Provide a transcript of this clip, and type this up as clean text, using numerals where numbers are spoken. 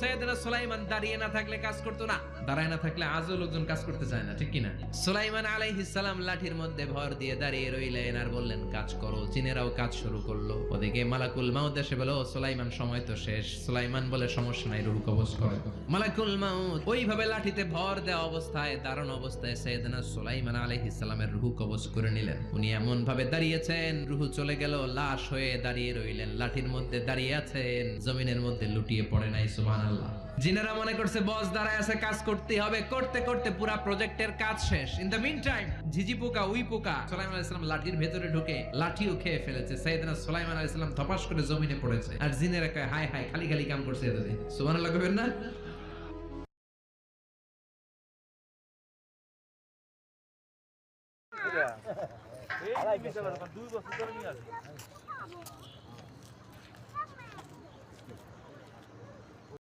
সাইয়েদনা সুলাইমান দাঁড়িয়ে না থাকলে কাজ করতো না, দাঁড়ায় না থাকলে আজও লোকজন কাজ করতে চায় না, ঠিক কিনা? সুলাইমান আলাইহিস সালাম লাঠির মধ্যে ভর দিয়ে দাঁড়িয়ে রইলেন আর বললেন কাজ করো। জিনেরাও কাজ শুরু করলো। ওদিকে মালাকুল মাউত এসে বলে, ও সুলাইমান সময় তো শেষ। সুলাইমান বলে সমস্যা নাই, রূহ কবজ করো। মালাকুল মাউত ওইভাবে লাঠিতে ভর দেওয়া অবস্থায়, দাঁড়ানো অবস্থায় সাইয়েদনা সুলাইমান আলাইহিস সালামের রূহ কবজ করে নিলেন। উনি এমন ভাবে দাঁড়িয়েছেন, রূহ চলে গেল, লাশ হয়ে দাঁড়িয়ে রইলেন। লাঠির মধ্যে দাঁড়িয়ে আছেন, জমিনের মধ্যে লুটিয়ে পড়ে নাই। সুবহানাল্লাহ। জিনেরা মনে করছে বস দাঁড়ায় আছে, কাজ করতে হবে। করতে করতে পুরা প্রজেক্টের কাজ শেষ। ইন দ্য মিন টাইম ঝিঝি পোকা, উই পোকা সুলাইমান আলাইহিস সালাম লাঠির ভেতরে ঢুকে লাঠিও খেয়ে ফেলেছে। সাইয়েদনা সুলাইমান আলাইহিস সালাম ধপাস করে জমিনে পড়েছে। আর জিনেরা কয় হায় হায়, খালি খালি কাম করছে এতদিন। সুবহানাল্লাহ কইবেন না? এই 2 বছর ধরে নিয়ে আসে